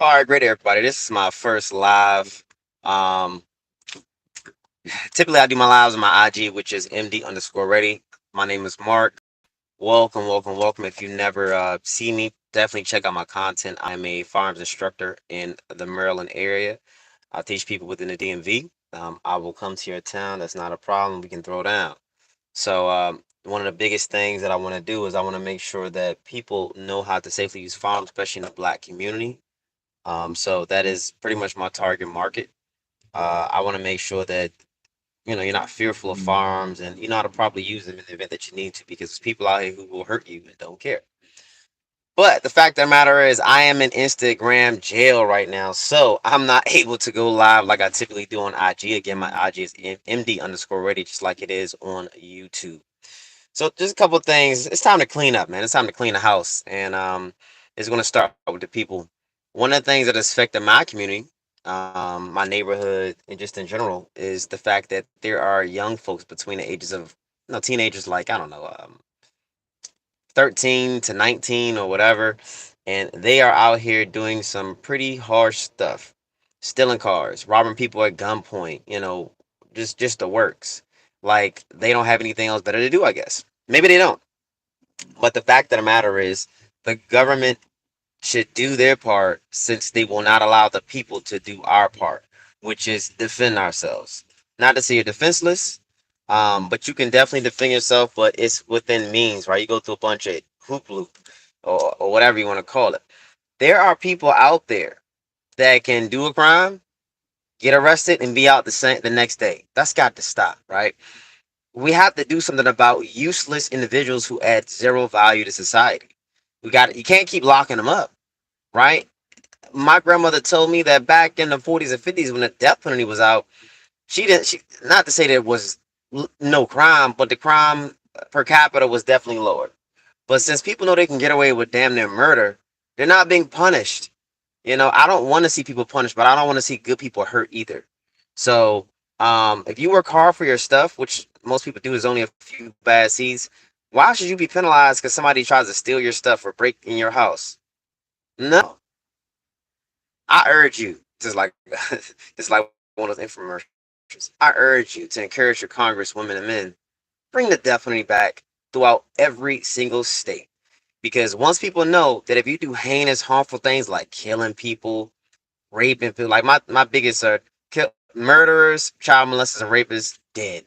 All right, great everybody. This is my first live. Um, Typically I do my lives on my IG, which is MD underscore ready. My name is Mark. Welcome, welcome, welcome. If you never see me, definitely check out my content. I'm a firearms instructor in the Maryland area. I teach people within the DMV. I will come to your town. That's not a problem. We can throw down. One of the biggest things that I want to do is I want to make sure that people know how to safely use firearms, especially in the black community. So that is pretty much my target market. I want to make sure that you're not fearful of firearms and you know how to properly use them in the event that you need to, because there's people out here who will hurt you and don't care. But the fact of the matter is, I am in Instagram jail right now, so I'm not able to go live like I typically do on IG. Again, my IG is MD underscore ready, just like it is on YouTube. So just a couple of things. It's time to clean up, man. It's time to clean the house, and it's going to start with the people. One of the things that has affected my community, my neighborhood, and just in general, is the fact that there are young folks between the ages of, teenagers, like I don't know, 13 to 19 or whatever, and they are out here doing some pretty harsh stuff, stealing cars, robbing people at gunpoint. Just the works. Like they don't have anything else better to do, I guess. Maybe they don't. But the fact of the matter is, the government should do their part since they will not allow the people to do our part, which is defend ourselves. Not to say you're defenseless, but you can definitely defend yourself, but it's within means, right? You go through a bunch of hoop loop or whatever you want to call it. There are people out there that can do a crime, get arrested, and be out the next day. That's got to stop, right? We have to do something about useless individuals who add zero value to society. You can't keep locking them up, right? My grandmother told me that back in the 40s and 50s when the death penalty was out, she not to say there was no crime, but the crime per capita was definitely lower. But since people know they can get away with damn near murder, they're not being punished. I don't want to see people punished, but I don't want to see good people hurt either. So, if you work hard for your stuff, which most people do, is only a few bad seeds, why should you be penalized because somebody tries to steal your stuff or break in your house? No, I urge you, just like one of those infomercials. I urge you to encourage your congresswomen and men, bring the death penalty back throughout every single state. Because once people know that if you do heinous, harmful things like killing people, raping people, like my biggest murderers, child molesters, and rapists, dead,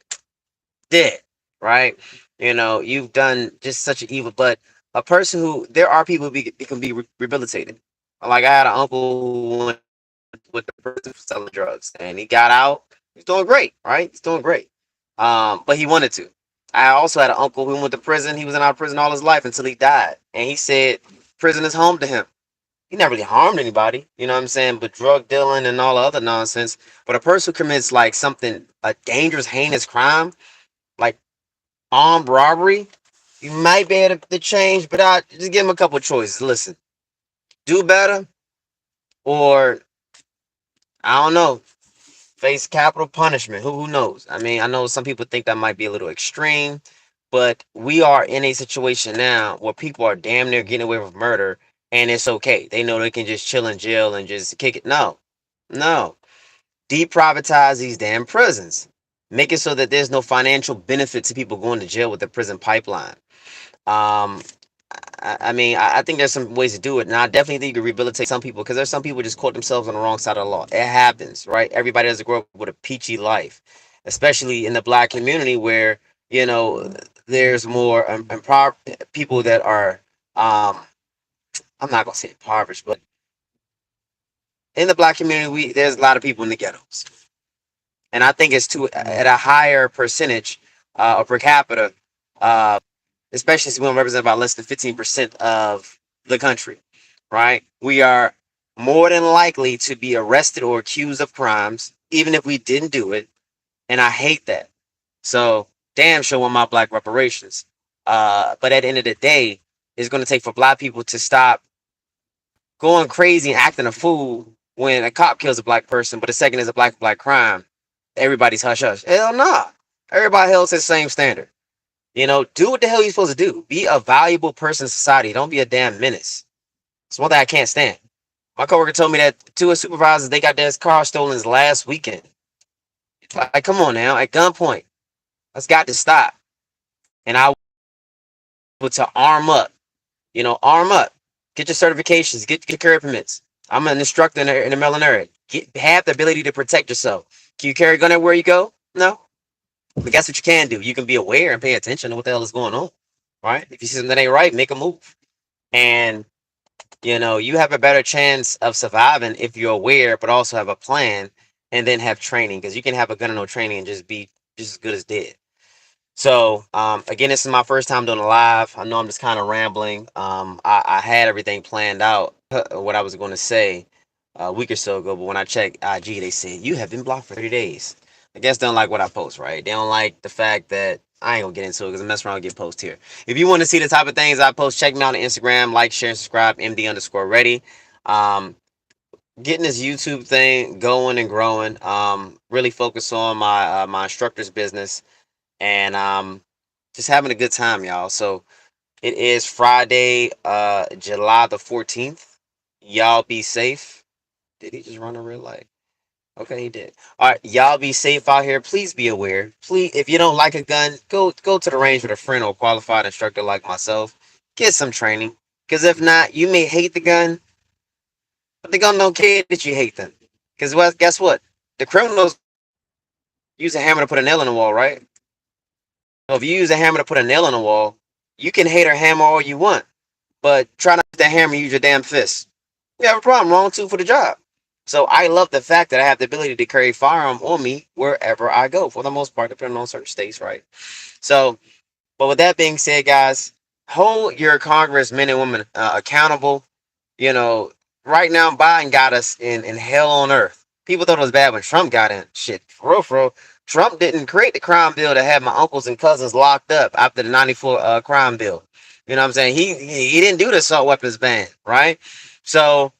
dead, right? You've done just such an evil, but a person who there are people who can be rehabilitated. Like I had an uncle who went with the prison for selling drugs, and he got out. He's doing great, right? He's doing great. But he wanted to. I also had an uncle who went to prison. He was in our prison all his life until he died, and he said prison is home to him. He never really harmed anybody, you know what I'm saying? But drug dealing and all the other nonsense. But a person who commits like something, a dangerous, heinous crime, like armed robbery, you might be able to change, but I just give him a couple of choices. Listen, do better, or I don't know, face capital punishment. Who knows? I mean, I know some people think that might be a little extreme, but we are in a situation now where people are damn near getting away with murder, and it's okay. They know they can just chill in jail and just kick it. No, no. Deprivatize these damn prisons. Make it so that there's no financial benefit to people going to jail with the prison pipeline. Um, I think there's some ways to do it, and I definitely think you can rehabilitate some people because there's some people just caught themselves on the wrong side of the law. It happens, right? Everybody doesn't grow up with a peachy life, especially in the black community where there's more people that are I'm not gonna say impoverished, but in the black community, we there's a lot of people in the ghettos, and I think it's too at a higher percentage or per capita, uh, especially since we don't represent about less than 15% of the country, right? We are more than likely to be arrested or accused of crimes, even if we didn't do it. And I hate that. So, damn sure want my black reparations. But at the end of the day, it's going to take for black people to stop going crazy and acting a fool when a cop kills a black person, but the second is a black crime. Everybody's hush hush. Hell nah. Everybody held to the same standard. Do what the hell you're supposed to do. Be a valuable person in society. Don't be a damn menace. It's one thing I can't stand. My coworker told me that two of supervisors they got their car stolen last weekend. Like, come on now, at gunpoint. That's got to stop. And I was to arm up. Arm up. Get your certifications. Get your career permits. I'm an instructor in the military. Have the ability to protect yourself. Can you carry a gun everywhere you go? No. But guess what you can do? You can be aware and pay attention to what the hell is going on. Right? If you see something that ain't right, make a move. And you have a better chance of surviving if you're aware, but also have a plan and then have training. Because you can have a gun and no training and just be just as good as dead. So, again, this is my first time doing a live. I know I'm just kind of rambling. I had everything planned out, what I was going to say a week or so ago, but when I checked IG, they said, you have been blocked for 30 days. I guess they don't like what I post, right? They don't like the fact that I ain't gonna get into it because I'm messing around and get post here. If you want to see the type of things I post, check me out on Instagram, like, share, and subscribe, MD_ready. Um, Getting this YouTube thing going and growing. Really focus on my instructor's business and just having a good time, y'all. So it is Friday, July the 14th. Y'all be safe. Did he just run a red light? Okay, he did. All right, y'all be safe out here. Please be aware. Please, if you don't like a gun, go to the range with a friend or a qualified instructor like myself. Get some training. Because if not, you may hate the gun, but the gun don't care that you hate them. Because guess what? The criminals use a hammer to put a nail in the wall, right? So if you use a hammer to put a nail in the wall, you can hate a hammer all you want, but try not to use that hammer, use your damn fist. You have a problem, wrong tool for the job. So I love the fact that I have the ability to carry a firearm on me wherever I go, for the most part, depending on certain states, right? So, but with that being said, guys, hold your congressmen and women accountable. You know, right now Biden got us in hell on earth. People thought it was bad when Trump got in. Shit, for real. Trump didn't create the crime bill to have my uncles and cousins locked up after the '94 crime bill. You know what I'm saying? He didn't do the assault weapons ban, right? So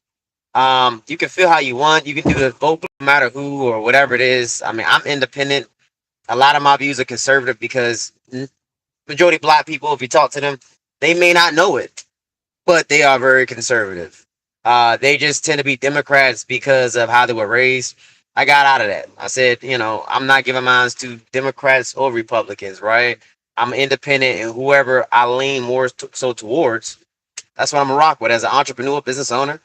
you can feel how you want. You can do the vote no matter who or whatever it is. I mean, I'm independent. A lot of my views are conservative because majority of black people, if you talk to them, they may not know it, but they are very conservative. They just tend to be Democrats because of how they were raised. I got out of that. I said, I'm not giving mines to Democrats or Republicans, right? I'm independent, and whoever I lean more towards, that's what I'm gonna rock with. As an entrepreneur, business owner,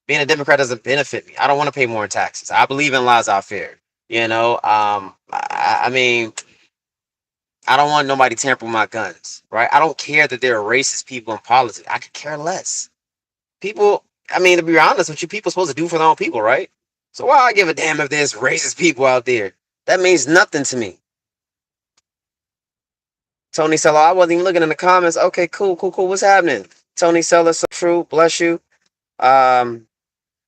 being a Democrat doesn't benefit me. I don't want to pay more in taxes. I believe in laissez-faire. I mean, I don't want nobody tampering my guns, right? I don't care that there are racist people in politics. I could care less. People, I mean, to be honest with you, people supposed to do for their own people, right? So why I give a damn if there's racist people out there? That means nothing to me. Tony Seller, I wasn't even looking in the comments. Okay, cool. What's happening? Tony Seller, so true. Bless you. Um,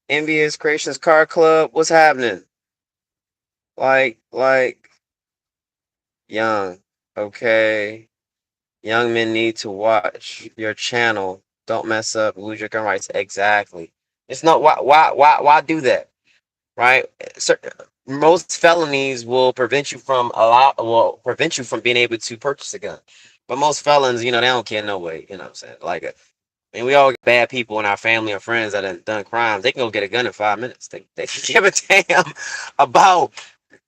Envious Creations Car Club. What's happening? Like, young. Okay. Young men need to watch your channel. Don't mess up. Lose your gun rights. Exactly. It's not why do that? Right? Most felonies will prevent you from being able to purchase a gun. But most felons, they don't care no way. You know what I'm saying? Like, I mean, we all got bad people in our family or friends that have done crimes. They can go get a gun in 5 minutes. They can give a damn about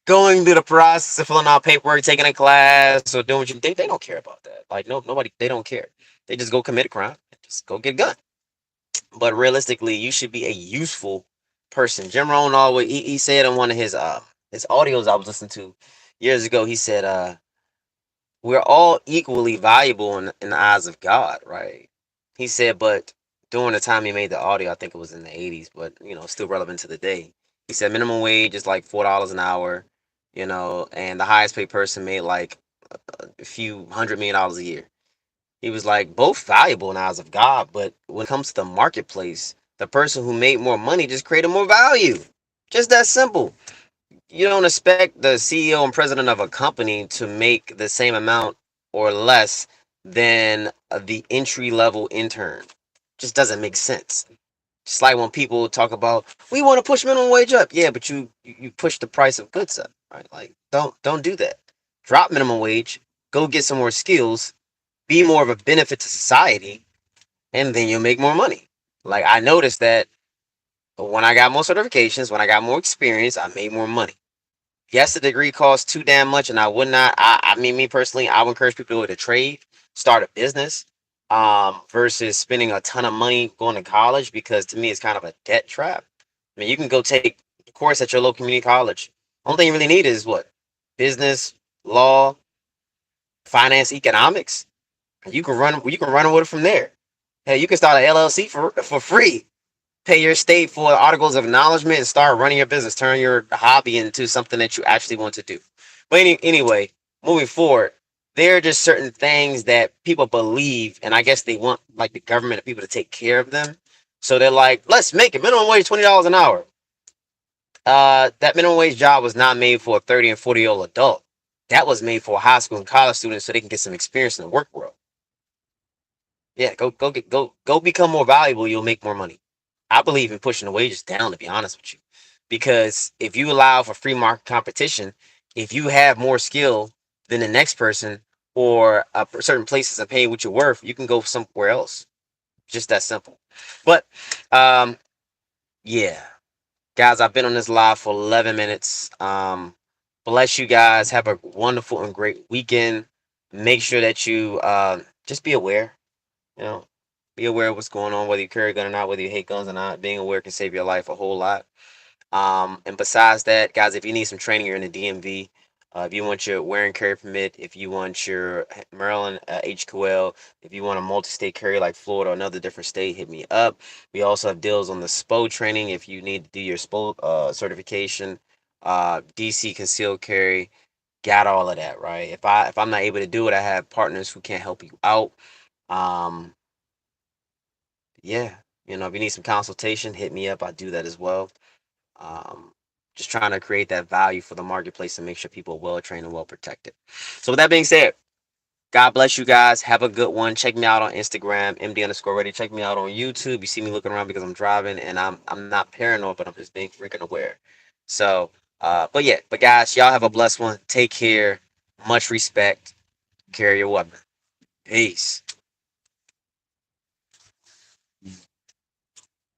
going through the process of filling out paperwork, taking a class, or doing what you think. They don't care about that. Like, no, nobody, they don't care. They just go commit a crime and just go get a gun. But realistically, you should be a useful person. Jim Rohn always he said in one of his audios I was listening to years ago, he said, we're all equally valuable in the eyes of God, right? He said, but during the time he made the audio, I think it was in the 80s, but still relevant to the day. He said minimum wage is like $4 an hour, and the highest paid person made like a few $100 million a year. He was like, both valuable in the eyes of God, but when it comes to the marketplace, the person who made more money just created more value. Just that simple. You don't expect the CEO and president of a company to make the same amount or less than the entry level intern. Just doesn't make sense. Just like when people talk about, we want to push minimum wage up. Yeah, but you push the price of goods up, right? Like, don't do that. Drop minimum wage, go get some more skills, be more of a benefit to society, and then you'll make more money. Like, I noticed that But when I got more certifications, when I got more experience, I made more money. Yes, the degree costs too damn much, and I would not. I mean, me personally, I would encourage people to trade, start a business, versus spending a ton of money going to college because to me it's kind of a debt trap. I mean, you can go take a course at your local community college. Only thing you really need is what business, law, finance, economics. You can run with it from there. Hey, you can start an LLC for free, pay your state for articles of acknowledgement, and start running your business. Turn your hobby into something that you actually want to do. But anyway, moving forward, there are just certain things that people believe, and I guess they want like the government and people to take care of them. So they're like, let's make it minimum wage $20 an hour. That minimum wage job was not made for a 30 and 40-year-old adult. That was made for high school and college students so they can get some experience in the work world. Yeah, go become more valuable. You'll make more money. I believe in pushing the wages down, to be honest with you, because if you allow for free market competition, if you have more skill than the next person, or certain places are paying what you're worth, you can go somewhere else. Just that simple. But um, yeah, guys, I've been on this live for 11 minutes. Bless you guys. Have a wonderful and great weekend. Make sure that you just be aware. You know, be aware of what's going on, whether you carry a gun or not, whether you hate guns or not. Being aware can save your life a whole lot. And besides that, guys, if you need some training, you're in the DMV. If you want your wear and carry permit, if you want your Maryland HQL, if you want a multi-state carry like Florida or another different state, hit me up. We also have deals on the SPO training if you need to do your SPO certification. DC concealed carry, got all of that, right? If I'm not able to do it, I have partners who can help you out. Um, yeah, if you need some consultation, hit me up. I do that as well. Um, just trying to create that value for the marketplace and make sure people are well trained and well protected. So with that being said, God bless you guys. Have a good one. Check me out on Instagram, MD underscore ready. Check me out on YouTube. You see me looking around because I'm driving and I'm not paranoid, but I'm just being freaking aware. So but guys, y'all have a blessed one. Take care. Much respect. Carry your weapon. Peace.